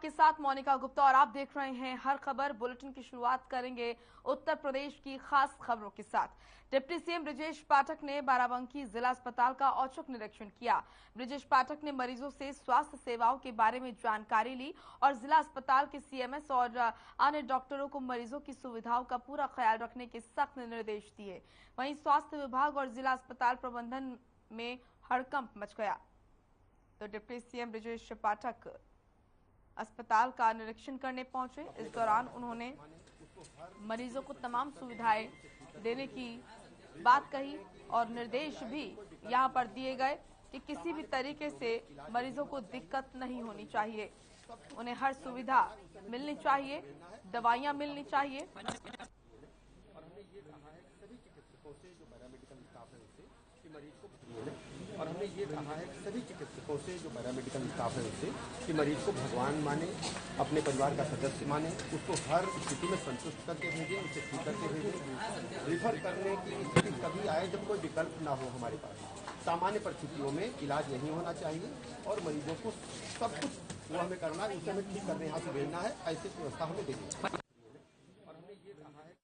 आपके साथ मोनिका गुप्ता और आप देख रहे हैं हर खबर। बुलेटिन की शुरुआत करेंगे उत्तर प्रदेश की खास खबरों के साथ। डिप्टी सीएम ब्रजेश पाठक ने बाराबंकी जिला अस्पताल का औचक निरीक्षण किया। ब्रजेश पाठक ने मरीजों से स्वास्थ्य सेवाओं के बारे में जानकारी ली और जिला अस्पताल के सीएमएस और अन्य डॉक्टरों को मरीजों की सुविधाओं का पूरा ख्याल रखने के सख्त निर्देश दिए। वहीं स्वास्थ्य विभाग और जिला अस्पताल प्रबंधन में हड़कंप मच गया। तो डिप्टी सीएम ब्रजेश पाठक अस्पताल का निरीक्षण करने पहुंचे। इस दौरान उन्होंने मरीजों को तमाम सुविधाएं देने की बात कही और निर्देश भी यहां पर दिए गए कि किसी भी तरीके से मरीजों को दिक्कत नहीं होनी चाहिए, उन्हें हर सुविधा मिलनी चाहिए, दवाइयां मिलनी चाहिए। और हमने ये कहा है कि सभी चिकित्सकों से जो पैरामेडिकल स्टाफ है उससे कि मरीज को भगवान माने, अपने परिवार का सदस्य माने, उसको हर स्थिति में संतुष्ट करके भेजें, उसे ठीक करके भेजें। रिफर करने की स्थिति कभी आए जब कोई विकल्प ना हो हमारे पास। सामान्य परिस्थितियों में इलाज नहीं होना चाहिए और मरीजों को सब कुछ वो हमें करना है, उसे हमें ठीक करने यहाँ से भेजना है, ऐसी व्यवस्था हमें देनी है। और हमने ये कहा है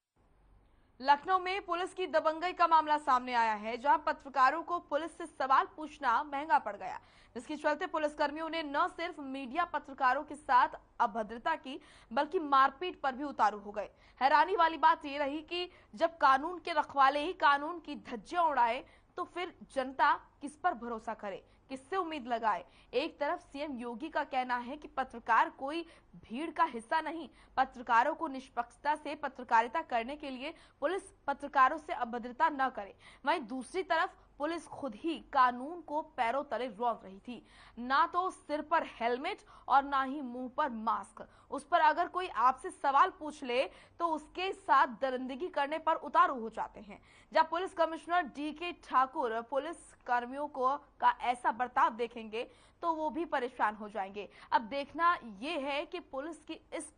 लखनऊ में पुलिस की दबंगई का मामला सामने आया है, जहां पत्रकारों को पुलिस से सवाल पूछना महंगा पड़ गया, जिसके चलते पुलिसकर्मियों ने न सिर्फ मीडिया पत्रकारों के साथ अभद्रता की बल्कि मारपीट पर भी उतारू हो गए। हैरानी वाली बात यह रही कि जब कानून के रखवाले ही कानून की धज्जियां उड़ाए तो फिर जनता किस पर भरोसा करे, किससे उम्मीद लगाए। एक तरफ सीएम योगी का कहना है कि पत्रकार कोई भीड़ का हिस्सा नहीं, पत्रकारों को निष्पक्षता से पत्रकारिता करने के लिए पुलिस पत्रकारों से अभद्रता न करे। वहीं दूसरी तरफ पुलिस खुद ही कानून को पैरों तले रौंद रही थी। ना तो सिर पर हेलमेट और ना ही मुंह पर मास्क। उस पर अगर कोई आपसे सवाल पूछ ले तो उसके साथ दरिंदगी करने पर उतारू हो जाते हैं। जब police commissioner DK Thakur police कर्मियों को का ऐसा बर्ताव देखेंगे तो वो भी परेशान हो जाएंगे। अब देखना ये है कि पुलिस की इस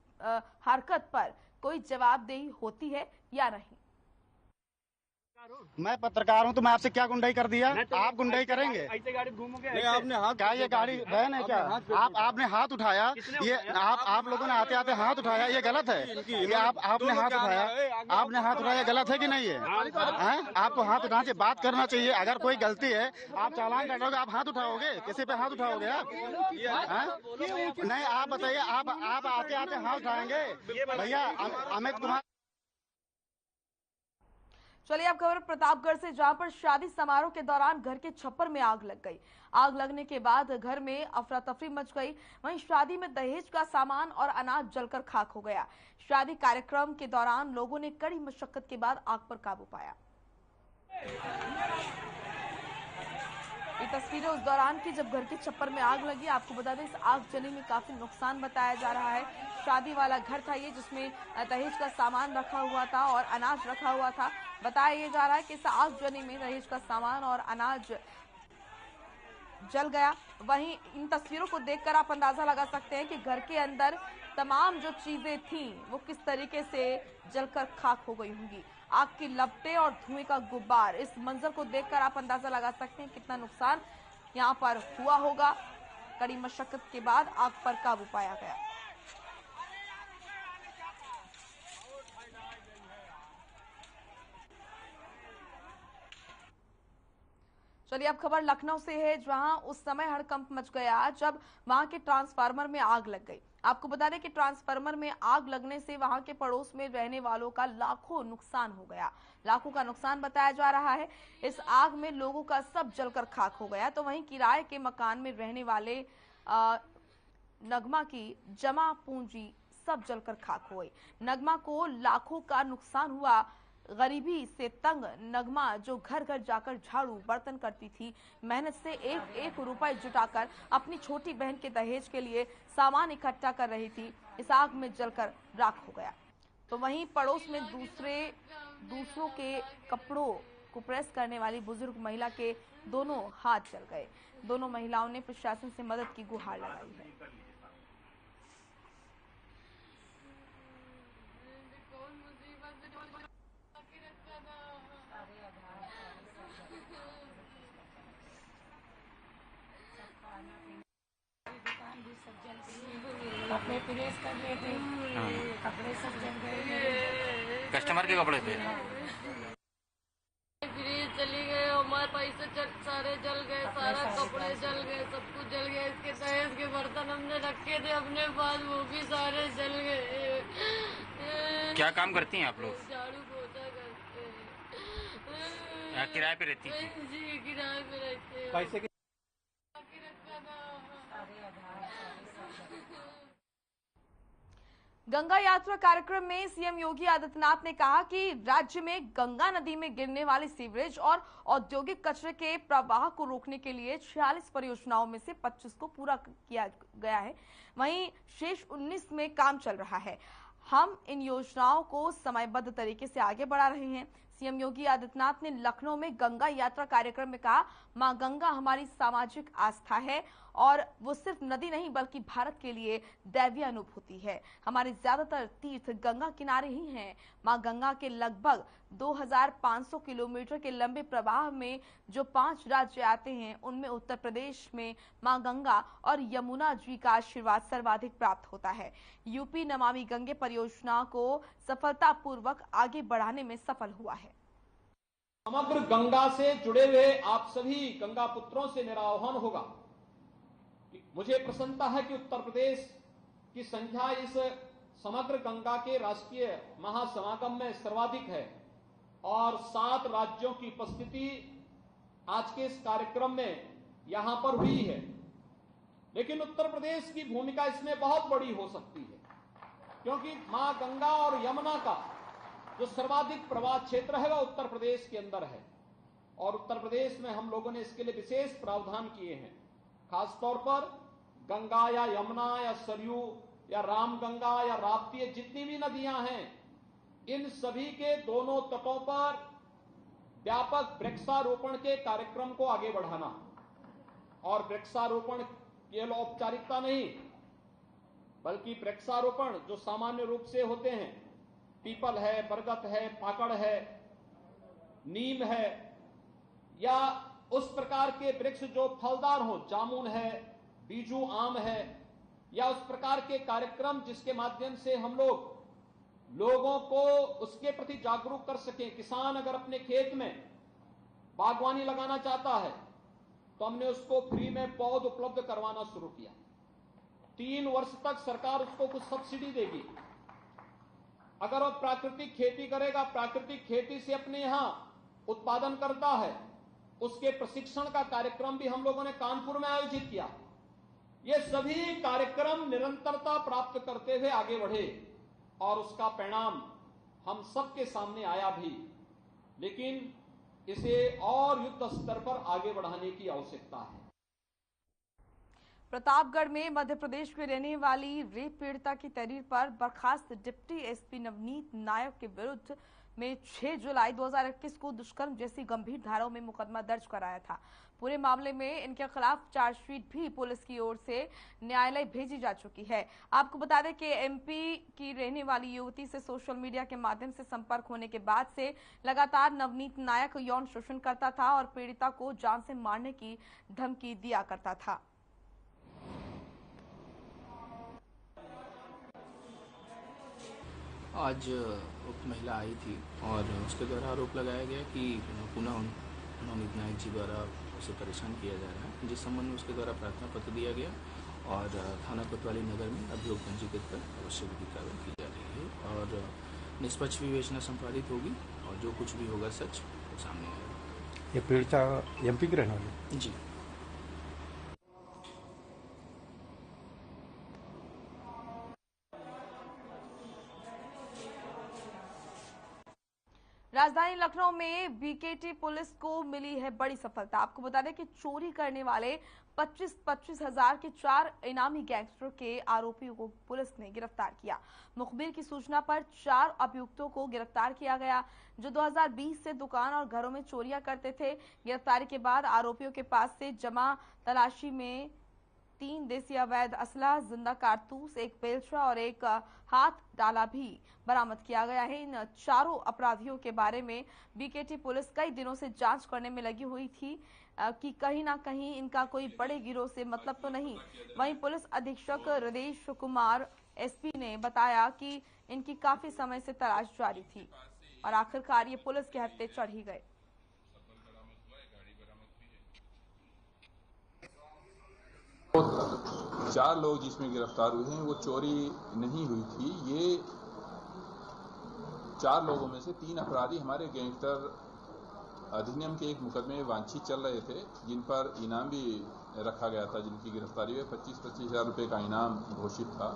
हरकत पर कोई जवाबदेही होती है या नहीं। मैं पत्रकार हूं तो मैं आपसे क्या गुंडाई कर दिया? आप गुंडाई करेंगे? ऐसे गाड़ी घूमोगे? आपने हाथ क्या ये गाड़ी वैन है क्या? आपने हाथ उठाया, ये आप लोगों ने आते आते हाथ उठाया, ये गलत है। ये आपने हाथ उठाया, आपने हाथ उठाया, गलत है कि नहीं है? आपको हाथ उठाने से बात करना चाहिए। अगर कोई गलती है आप चालान कटोगे, आप हाथ उठाओगे? किसी पे हाथ उठाओगे आप? नहीं, आप बताइए, आप आते आते हाथ उठाएंगे? भैया अमित कुमार। चलिए अब खबर प्रतापगढ़ से, जहां पर शादी समारोह के दौरान घर के छप्पर में आग लग गई। आग लगने के बाद घर में अफरा तफरी मच गई। वहीं शादी में दहेज का सामान और अनाज जलकर खाक हो गया। शादी कार्यक्रम के दौरान लोगों ने कड़ी मशक्कत के बाद आग पर काबू पाया। ये तस्वीरें उस दौरान की जब घर के छप्पर में आग लगी। आपको बता दें इस आगजनी में काफी नुकसान बताया जा रहा है। शादी वाला घर था ये, जिसमें दहेज का सामान रखा हुआ था और अनाज रखा हुआ था। बताया ये जा रहा है कि इस आगजनी में दहेज का सामान और अनाज जल गया। वहीं इन तस्वीरों को देखकर आप अंदाजा लगा सकते हैं कि घर के अंदर तमाम जो चीजें थीं वो किस तरीके से जलकर खाक हो गई होंगी। आग की लपटें और धुएं का गुब्बार, इस मंजर को देखकर आप अंदाजा लगा सकते हैं कितना नुकसान यहां पर हुआ होगा। कड़ी मशक्कत के बाद आग पर काबू पाया गया। चलिए अब खबर लखनऊ से है, जहां उस समय हड़कंप मच गया जब वहां के ट्रांसफार्मर में आग लग गई। आपको बता दें कि ट्रांसफार्मर में आग लगने से वहां के पड़ोस में रहने वालों का लाखों नुकसान हो गया। लाखों का नुकसान बताया जा रहा है। इस आग में लोगों का सब जलकर खाक हो गया। तो वहीं किराए के मकान में रहने वाले नगमा की जमा पूंजी सब जलकर खाक हो गई। नगमा को लाखों का नुकसान हुआ। गरीबी से तंग नगमा, जो घर घर जाकर झाड़ू बर्तन करती थी, मेहनत से एक एक रुपए जुटाकर अपनी छोटी बहन के दहेज के लिए सामान इकट्ठा कर रही थी, इस आग में जलकर राख हो गया। तो वहीं पड़ोस में दूसरों के कपड़ों को प्रेस करने वाली बुजुर्ग महिला के दोनों हाथ जल गए। दोनों महिलाओं ने प्रशासन से मदद की गुहार लगाई है। कपड़े प्रेस कर रहे थे, कपड़े सब जल गए। कस्टमर के कपड़े थे। फ्रीज चली गए, हमारे पैसे सारे जल गए, सारा कपड़े जल गए, सब कुछ जल गया। इसके दहेज के बर्तन हमने रखे थे अपने पास, वो भी सारे जल गए। क्या काम करती हैं आप लोग? झाड़ू पोछा करते हैं। किराए पे रहती थी? जी किराए पे रहते हैं। पैसे के गंगा यात्रा कार्यक्रम में सीएम योगी आदित्यनाथ ने कहा कि राज्य में गंगा नदी में गिरने वाले सीवरेज और औद्योगिक कचरे के प्रवाह को रोकने के लिए 46 परियोजनाओं में से 25 को पूरा किया गया है। वहीं शेष 19 में काम चल रहा है। हम इन योजनाओं को समयबद्ध तरीके से आगे बढ़ा रहे हैं। सीएम योगी आदित्यनाथ ने लखनऊ में गंगा यात्रा कार्यक्रम में कहा, मां गंगा हमारी सामाजिक आस्था है और वो सिर्फ नदी नहीं बल्कि भारत के लिए दैवीय अनुभूति है। हमारे ज्यादातर तीर्थ गंगा किनारे ही हैं। मां गंगा के लगभग 2500 किलोमीटर के लंबे प्रवाह में जो 5 राज्य आते हैं, उनमें उत्तर प्रदेश में मां गंगा और यमुना जी का आशीर्वाद सर्वाधिक प्राप्त होता है। यूपी नमामि गंगे परियोजना को सफलतापूर्वक आगे बढ़ाने में सफल हुआ है। समग्र गंगा से जुड़े हुए आप सभी गंगा पुत्रों से मेरा आह्वान होगा, मुझे प्रसन्नता है कि उत्तर प्रदेश की संख्या इस समग्र गंगा के राष्ट्रीय महासमागम में सर्वाधिक है और 7 राज्यों की उपस्थिति आज के इस कार्यक्रम में यहां पर हुई है। लेकिन उत्तर प्रदेश की भूमिका इसमें बहुत बड़ी हो सकती है, क्योंकि मां गंगा और यमुना का जो सर्वाधिक प्रवाह क्षेत्र है वह उत्तर प्रदेश के अंदर है और उत्तर प्रदेश में हम लोगों ने इसके लिए विशेष प्रावधान किए हैं। खासतौर पर गंगा या यमुना या सरयू या रामगंगा या राप्ती, जितनी भी नदियां हैं, इन सभी के दोनों तटों पर व्यापक वृक्षारोपण के कार्यक्रम को आगे बढ़ाना और वृक्षारोपण केवल औपचारिकता नहीं बल्कि वृक्षारोपण जो सामान्य रूप से होते हैं, पीपल है, बरगद है, पाकड़ है, नीम है, या उस प्रकार के वृक्ष जो फलदार हो, जामुन है, बीजू आम है, या उस प्रकार के कार्यक्रम जिसके माध्यम से हम लोगों को उसके प्रति जागरूक कर सकें। किसान अगर अपने खेत में बागवानी लगाना चाहता है तो हमने उसको फ्री में पौध उपलब्ध करवाना शुरू किया। 3 वर्ष तक सरकार उसको कुछ सब्सिडी देगी। अगर वो प्राकृतिक खेती करेगा, प्राकृतिक खेती से अपने यहां उत्पादन करता है, उसके प्रशिक्षण का कार्यक्रम भी हम लोगों ने कानपुर में आयोजित किया। ये सभी कार्यक्रम निरंतरता प्राप्त करते हुए आगे बढ़े और उसका परिणाम हम सबके सामने आया भी, लेकिन इसे और युद्ध स्तर पर आगे बढ़ाने की आवश्यकता है। प्रतापगढ़ में मध्य प्रदेश में रहने वाली रेप पीड़िता की तहरीर पर बर्खास्त डिप्टी एसपी नवनीत नायक के विरुद्ध में 6 जुलाई 2021 को दुष्कर्म जैसी गंभीर धाराओं में मुकदमा दर्ज कराया था। पूरे मामले में इनके खिलाफ चार्जशीट भी पुलिस की ओर से न्यायालय भेजी जा चुकी है। आपको बता दें कि एमपी की रहने वाली युवती से सोशल मीडिया के माध्यम से संपर्क होने के बाद से लगातार नवनीत नायक यौन शोषण करता था और पीड़िता को जान से मारने की धमकी दिया करता था। आज उक्त महिला आई थी और उसके द्वारा आरोप लगाया गया कि पुनः नवनीत नायक जी द्वारा उसे परेशान किया जा रहा है, जिस संबंध में उसके द्वारा प्रार्थना पत्र दिया गया और थाना कोतवाली नगर में अभियोग पंजीकृत कर अवश्य विधि कार्रवाई की जा रही है और निष्पक्ष विवेचना संपादित होगी और जो कुछ भी होगा सच वो सामने आएगा। ये पीड़िता एमपी की रहने वाली? जी। राजधानी लखनऊ में बीकेटी पुलिस को मिली है बड़ी सफलता। आपको बता दें कि चोरी करने वाले 25-25 हजार के 4 इनामी गैंगस्टर के आरोपियों को पुलिस ने गिरफ्तार किया। मुखबिर की सूचना पर 4 अभियुक्तों को गिरफ्तार किया गया जो 2020 से दुकान और घरों में चोरियां करते थे। गिरफ्तारी के बाद आरोपियों के पास से जमा तलाशी में 3 देसी अवैध असला, जिंदा कारतूस, एक बेलचा और एक हाथ डाला भी बरामद किया गया है। इन चारों अपराधियों के बारे में बीकेटी पुलिस कई दिनों से जांच करने में लगी हुई थी। कि कहीं ना कहीं इनका कोई बड़े गिरोह से मतलब तो नहीं। वहीं पुलिस अधीक्षक हृदेश कुमार एसपी ने बताया कि इनकी काफी समय से तलाश जारी थी और आखिरकार ये पुलिस के हत्थे चढ़ ही गए। चार लोग जिसमें गिरफ्तार हुए हैं वो चोरी नहीं हुई थी। ये 4 लोगों में से 3 अपराधी हमारे गैंगस्टर अधिनियम के एक मुकदमे में वांछित चल रहे थे, जिन पर इनाम भी रखा गया था। जिनकी गिरफ्तारी में 25-25 हज़ार रुपये का इनाम घोषित था।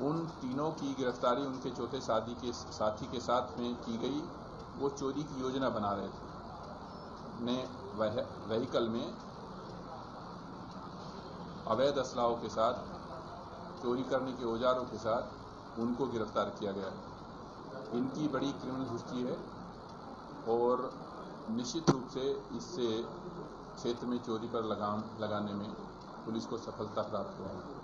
उन तीनों की गिरफ्तारी उनके चौथे साथी के साथ में की गई। वो चोरी की योजना बना रहे थे। ने व्हीकल में अवैध असलाहों के साथ, चोरी करने के औजारों के साथ उनको गिरफ्तार किया गया। इनकी बड़ी क्रिमिनल हिस्ट्री है और निश्चित रूप से इससे क्षेत्र में चोरी पर लगाम लगाने में पुलिस को सफलता प्राप्त हुई है।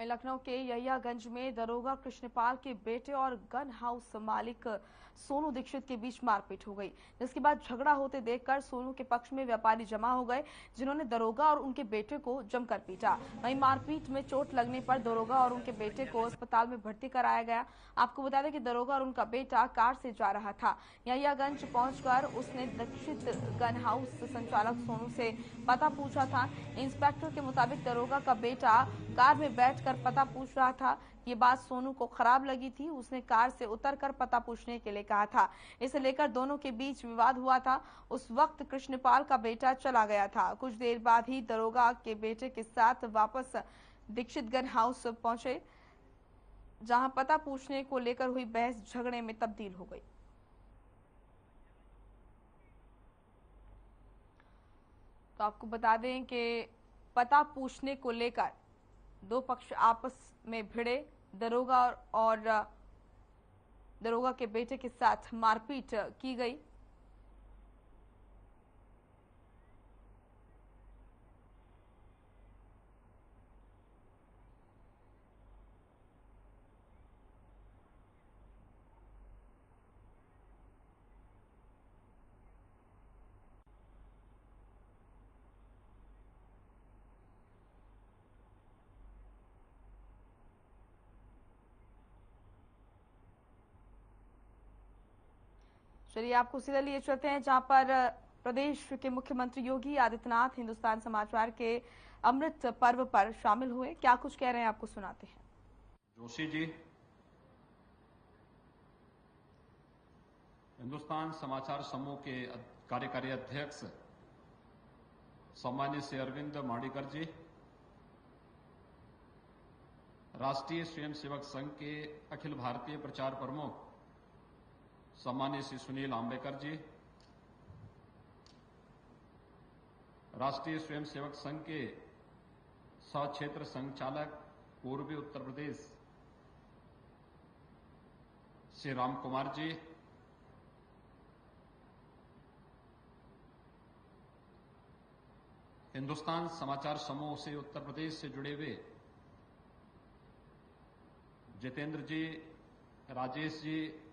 लखनऊ के यहियागंज में दरोगा कृष्णपाल के बेटे और गन हाउस मालिक सोनू दीक्षित के बीच मारपीट हो गई, जिसके बाद झगड़ा होते देखकर सोनू के पक्ष में व्यापारी जमा हो गए, जिन्होंने दरोगा और उनके बेटे को जमकर पीटा। वहीं मारपीट में चोट लगने पर दरोगा और उनके बेटे को अस्पताल में भर्ती कराया गया। आपको बता दें कि दरोगा और उनका बेटा कार से जा रहा था। यहियागंज पहुंचकर उसने दीक्षित गन हाउस संचालक सोनू से पता पूछा था। इंस्पेक्टर के मुताबिक दरोगा का बेटा कार में बैठकर पता पूछ रहा था। ये बात सोनू को खराब लगी थी। उसने कार से उतरकर पता पूछने के लिए कहा था। इसे लेकर दोनों के बीच विवाद हुआ था। उस वक्त कृष्णपाल का बेटा चला गया था। कुछ देर बाद ही दरोगा के बेटे के साथ वापस दीक्षित गन हाउस पहुंचे, जहां पता पूछने को लेकर हुई बहस झगड़े में तब्दील हो गई। तो आपको बता दें कि पता पूछने को लेकर दो पक्ष आपस में भिड़े। दरोगा और दरोगा के बेटे के साथ मारपीट की गई। चलिए आपको सीधा लिए चलते हैं जहां पर प्रदेश के मुख्यमंत्री योगी आदित्यनाथ हिंदुस्तान समाचार के अमृत पर्व पर शामिल हुए। क्या कुछ कह रहे हैं आपको सुनाते हैं। जोशी जी, हिंदुस्तान समाचार समूह के कार्यकारी अध्यक्ष सम्मानित श्री अरविंद माडीकर जी, राष्ट्रीय स्वयंसेवक संघ के अखिल भारतीय प्रचार प्रमुख सम्मानित श्री सुनील आम्बेकर जी, राष्ट्रीय स्वयंसेवक संघ के सह क्षेत्र संचालक पूर्वी उत्तर प्रदेश श्री राम कुमार जी, हिंदुस्तान समाचार समूह से उत्तर प्रदेश से जुड़े हुए जितेंद्र जी, राजेश जी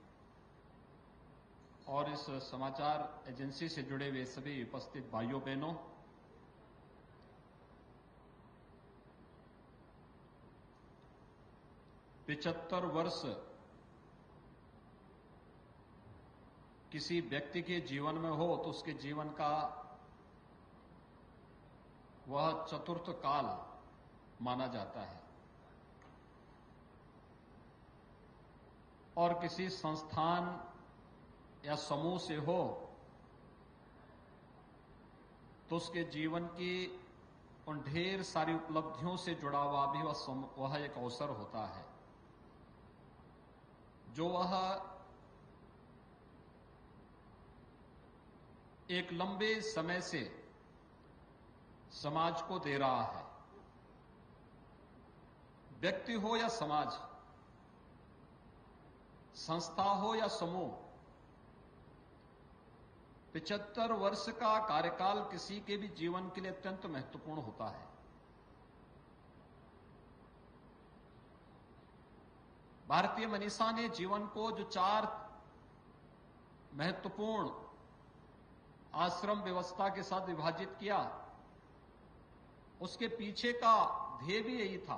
और इस समाचार एजेंसी से जुड़े हुए सभी उपस्थित भाइयों बहनों, पिछहत्तर वर्ष किसी व्यक्ति के जीवन में हो तो उसके जीवन का वह चतुर्थ काल माना जाता है और किसी संस्थान या समूह से हो तो उसके जीवन की उन ढेर सारी उपलब्धियों से जुड़ा हुआ भी वह एक अवसर होता है जो वह एक लंबे समय से समाज को दे रहा है। व्यक्ति हो या समाज, संस्था हो या समूह, 75 वर्ष का कार्यकाल किसी के भी जीवन के लिए अत्यंत महत्वपूर्ण होता है। भारतीय मनीषा ने जीवन को जो 4 महत्वपूर्ण आश्रम व्यवस्था के साथ विभाजित किया, उसके पीछे का ध्येय भी यही था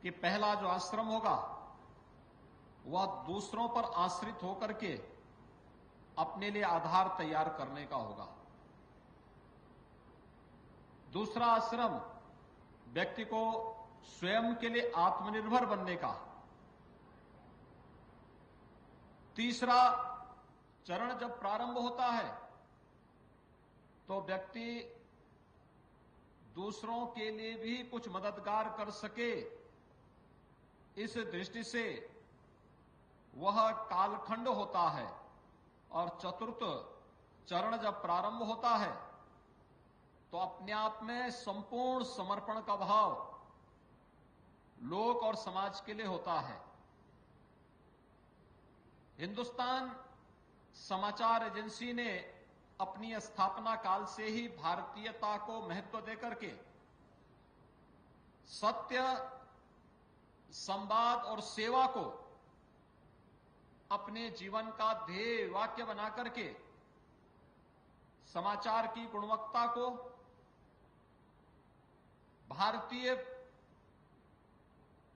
कि पहला जो आश्रम होगा वह दूसरों पर आश्रित होकर के अपने लिए आधार तैयार करने का होगा। दूसरा आश्रम व्यक्ति को स्वयं के लिए आत्मनिर्भर बनने का। तीसरा चरण जब प्रारंभ होता है तो व्यक्ति दूसरों के लिए भी कुछ मददगार कर सके, इस दृष्टि से वह कालखंड होता है। और चतुर्थ चरण जब प्रारंभ होता है तो अपने आप में संपूर्ण समर्पण का भाव लोक और समाज के लिए होता है। हिंदुस्तान समाचार एजेंसी ने अपनी स्थापना काल से ही भारतीयता को महत्व देकर के सत्य, संवाद और सेवा को अपने जीवन का ध्येय वाक्य बना करके समाचार की गुणवत्ता को, भारतीय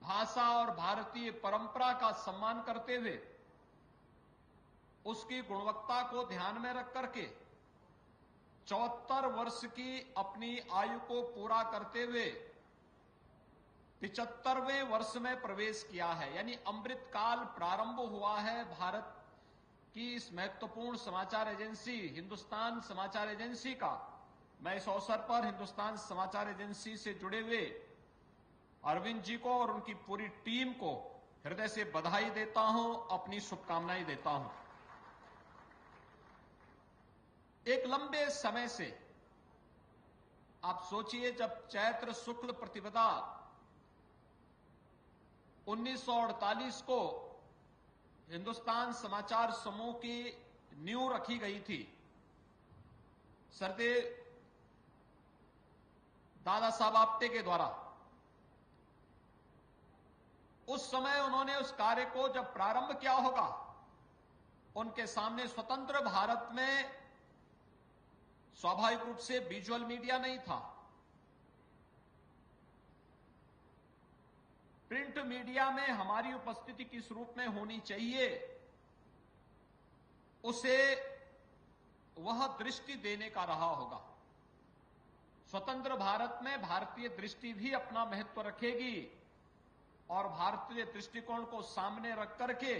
भाषा और भारतीय परंपरा का सम्मान करते हुए उसकी गुणवत्ता को ध्यान में रख करके 74 वर्ष की अपनी आयु को पूरा करते हुए 75वें वर्ष में प्रवेश किया है। यानी अमृत काल प्रारंभ हुआ है भारत की इस महत्वपूर्ण समाचार एजेंसी हिंदुस्तान समाचार एजेंसी का। मैं इस अवसर पर हिंदुस्तान समाचार एजेंसी से जुड़े हुए अरविंद जी को और उनकी पूरी टीम को हृदय से बधाई देता हूं, अपनी शुभकामनाएं देता हूं। एक लंबे समय से आप सोचिए, जब चैत्र शुक्ल प्रतिपदा 1948 को हिंदुस्तान समाचार समूह की नींव रखी गई थी, सरदेव दादा साहब आप्टे के द्वारा। उस समय उन्होंने उस कार्य को जब प्रारंभ किया होगा, उनके सामने स्वतंत्र भारत में स्वाभाविक रूप से विजुअल मीडिया नहीं था। प्रिंट मीडिया में हमारी उपस्थिति किस रूप में होनी चाहिए, उसे वह दृष्टि देने का रहा होगा। स्वतंत्र भारत में भारतीय दृष्टि भी अपना महत्व रखेगी और भारतीय दृष्टिकोण को सामने रख करके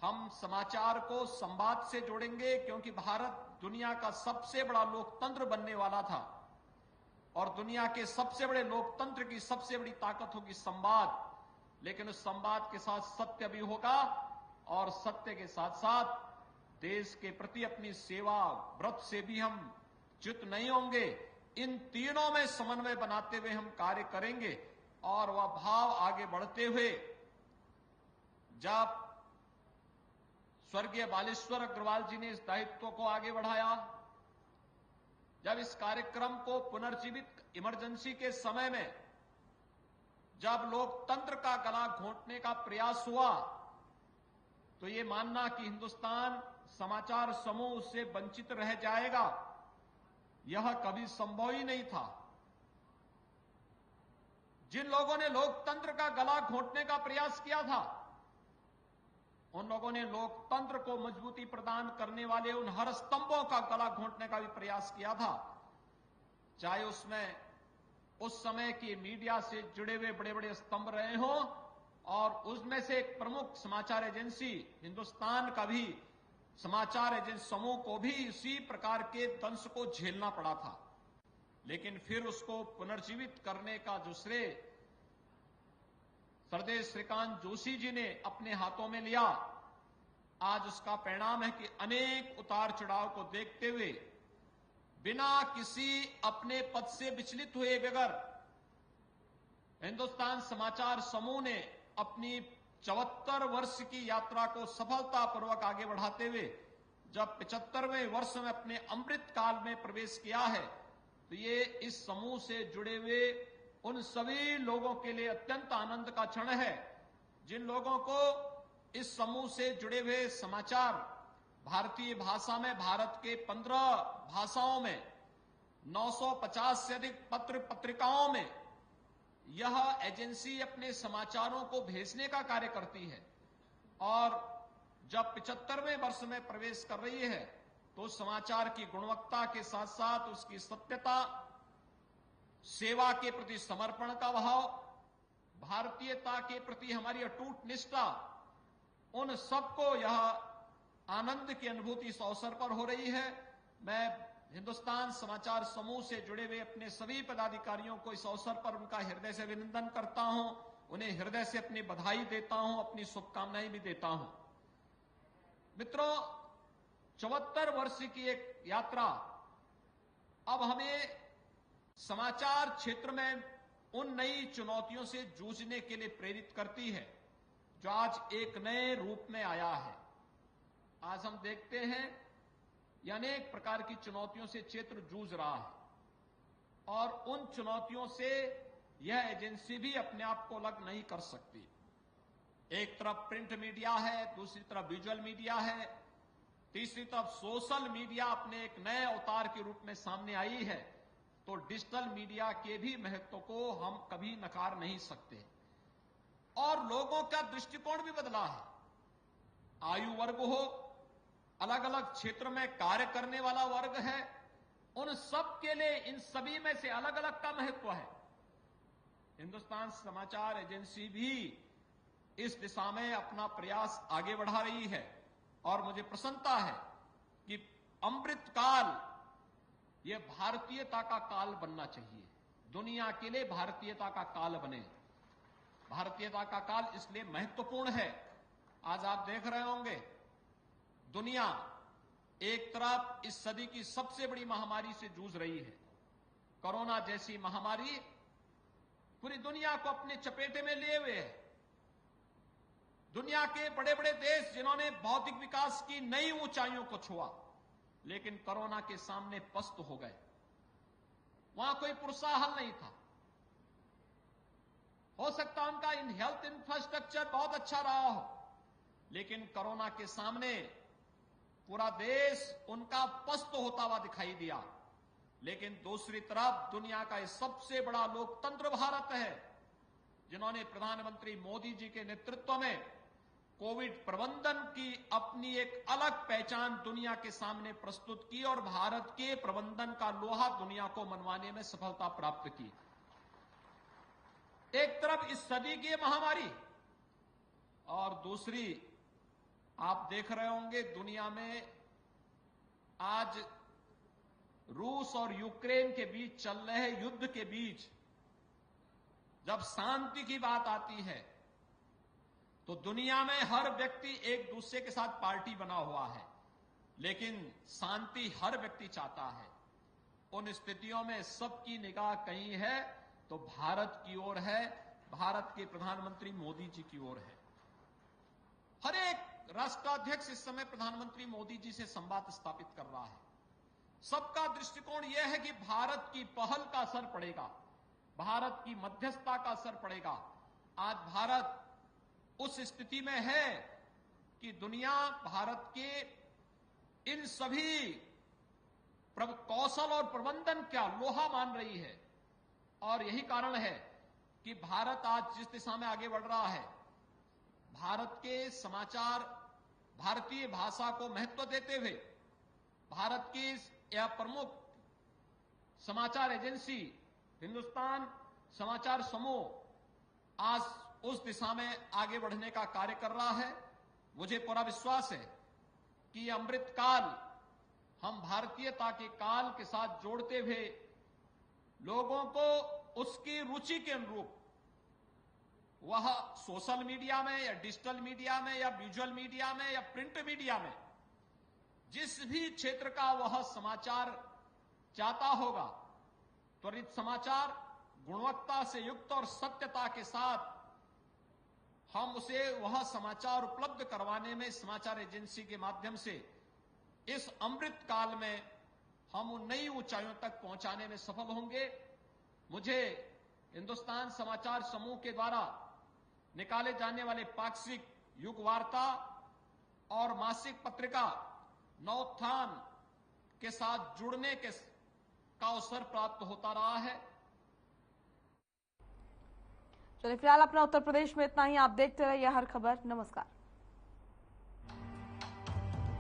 हम समाचार को संवाद से जोड़ेंगे, क्योंकि भारत दुनिया का सबसे बड़ा लोकतंत्र बनने वाला था और दुनिया के सबसे बड़े लोकतंत्र की सबसे बड़ी ताकत होगी संवाद। लेकिन उस संवाद के साथ सत्य भी होगा और सत्य के साथ साथ देश के प्रति अपनी सेवा व्रत से भी हम च्युत नहीं होंगे। इन तीनों में समन्वय बनाते हुए हम कार्य करेंगे और वह भाव आगे बढ़ते हुए जब स्वर्गीय बालेश्वर अग्रवाल जी ने इस दायित्व को आगे बढ़ाया, जब इस कार्यक्रम को पुनर्जीवित इमरजेंसी के समय में जब लोकतंत्र का गला घोंटने का प्रयास हुआ, तो ये मानना कि हिंदुस्तान समाचार समूह से वंचित रह जाएगा, यह कभी संभव ही नहीं था। जिन लोगों ने लोकतंत्र का गला घोंटने का प्रयास किया था, उन लोगों ने लोकतंत्र को मजबूती प्रदान करने वाले उन हर स्तंभों का गला घोंटने का भी प्रयास किया था, चाहे उसमें उस समय की मीडिया से जुड़े हुए बड़े बड़े स्तंभ रहे हों और उसमें से एक प्रमुख समाचार एजेंसी हिंदुस्तान का भी समाचार एजेंसी समूह को भी इसी प्रकार के दंश को झेलना पड़ा था। लेकिन फिर उसको पुनर्जीवित करने का जो श्रेय सरदेव श्रीकांत जोशी जी ने अपने हाथों में लिया, आज उसका परिणाम है कि अनेक उतार चढ़ाव को देखते हुए बिना किसी अपने पद से विचलित हुए बगैर हिंदुस्तान समाचार समूह ने अपनी 74 वर्ष की यात्रा को सफलतापूर्वक आगे बढ़ाते हुए जब 75वें वर्ष में अपने अमृत काल में प्रवेश किया है, तो ये इस समूह से जुड़े हुए उन सभी लोगों के लिए अत्यंत आनंद का क्षण है जिन लोगों को इस समूह से जुड़े हुए समाचार भारतीय भाषा में भारत के 15 भाषाओं में 950 से अधिक पत्र पत्रिकाओं में यह एजेंसी अपने समाचारों को भेजने का कार्य करती है और जब 75वें वर्ष में प्रवेश कर रही है तो समाचार की गुणवत्ता के साथ साथ उसकी सत्यता, सेवा के प्रति समर्पण का भाव, भारतीयता के प्रति हमारी अटूट निष्ठा, उन सबको यह आनंद की अनुभूति इस अवसर पर हो रही है। मैं हिंदुस्तान समाचार समूह से जुड़े हुए अपने सभी पदाधिकारियों को इस अवसर पर उनका हृदय से अभिनंदन करता हूं, उन्हें हृदय से अपनी बधाई देता हूं, अपनी शुभकामनाएं भी देता हूं। मित्रों, 74 वर्ष की एक यात्रा अब हमें समाचार क्षेत्र में उन नई चुनौतियों से जूझने के लिए प्रेरित करती है जो आज एक नए रूप में आया है। आज हम देखते हैं यह अनेक प्रकार की चुनौतियों से क्षेत्र जूझ रहा है और उन चुनौतियों से यह एजेंसी भी अपने आप को अलग नहीं कर सकती। एक तरफ प्रिंट मीडिया है, दूसरी तरफ विजुअल मीडिया है, तीसरी तरफ सोशल मीडिया अपने एक नए अवतार के रूप में सामने आई है, तो डिजिटल मीडिया के भी महत्व को हम कभी नकार नहीं सकते। और लोगों का दृष्टिकोण भी बदला है। आयु वर्ग हो, अलग अलग क्षेत्र में कार्य करने वाला वर्ग है, उन सब के लिए इन सभी में से अलग अलग का महत्व है। हिंदुस्तान समाचार एजेंसी भी इस दिशा में अपना प्रयास आगे बढ़ा रही है और मुझे प्रसन्नता है कि अमृत काल यह भारतीयता का काल बनना चाहिए। दुनिया के लिए भारतीयता का काल बने। भारतीयता का काल इसलिए महत्वपूर्ण है। आज आप देख रहे होंगे दुनिया एक तरफ इस सदी की सबसे बड़ी महामारी से जूझ रही है। कोरोना जैसी महामारी पूरी दुनिया को अपने चपेटे में लिए हुए है। दुनिया के बड़े बड़े देश जिन्होंने भौतिक विकास की नई ऊंचाइयों को छुआ, लेकिन कोरोना के सामने पस्त हो गए। वहां कोई प्रोत्साहन नहीं था। हो सकता उनका हेल्थ इंफ्रास्ट्रक्चर बहुत अच्छा रहा हो, लेकिन कोरोना के सामने पूरा देश उनका पस्त होता हुआ दिखाई दिया। लेकिन दूसरी तरफ दुनिया का सबसे बड़ा लोकतंत्र भारत है, जिन्होंने प्रधानमंत्री मोदी जी के नेतृत्व में कोविड प्रबंधन की अपनी एक अलग पहचान दुनिया के सामने प्रस्तुत की और भारत के प्रबंधन का लोहा दुनिया को मनवाने में सफलता प्राप्त की। एक तरफ इस सदी की महामारी और दूसरी आप देख रहे होंगे दुनिया में आज रूस और यूक्रेन के बीच चल रहे युद्ध के बीच जब शांति की बात आती है तो दुनिया में हर व्यक्ति एक दूसरे के साथ पार्टी बना हुआ है, लेकिन शांति हर व्यक्ति चाहता है। उन स्थितियों में सबकी निगाह कहीं है तो भारत की ओर है, भारत के प्रधानमंत्री मोदी जी की ओर है। हर एक राष्ट्राध्यक्ष इस समय प्रधानमंत्री मोदी जी से संवाद स्थापित कर रहा है। सबका दृष्टिकोण यह है कि भारत की पहल का असर पड़ेगा, भारत की मध्यस्थता का असर पड़ेगा। आज भारत उस स्थिति में है कि दुनिया भारत के इन सभी कौशल और प्रबंधन क्या लोहा मान रही है। और यही कारण है कि भारत आज जिस दिशा में आगे बढ़ रहा है, भारत के समाचार, भारतीय भाषा को महत्व देते हुए भारत की यह प्रमुख समाचार एजेंसी हिंदुस्तान समाचार समूह आज उस दिशा में आगे बढ़ने का कार्य कर रहा है। मुझे पूरा विश्वास है कि अमृत काल हम भारतीयता के काल के साथ जोड़ते हुए लोगों को उसकी रुचि के अनुरूप, वह सोशल मीडिया में या डिजिटल मीडिया में या विजुअल मीडिया में या प्रिंट मीडिया में, जिस भी क्षेत्र का वह समाचार चाहता होगा, त्वरित समाचार गुणवत्ता से युक्त और सत्यता के साथ हम उसे वह समाचार उपलब्ध करवाने में समाचार एजेंसी के माध्यम से इस अमृत काल में हम उन नई ऊंचाइयों तक पहुंचाने में सफल होंगे। मुझे हिंदुस्तान समाचार समूह के द्वारा निकाले जाने वाले पाक्षिक युग वार्ता और मासिक पत्रिका नवोत्थान के साथ जुड़ने का अवसर प्राप्त होता रहा है। चलिए फिलहाल अपना उत्तर प्रदेश में इतना ही। आप देखते रहिए हर खबर। नमस्कार।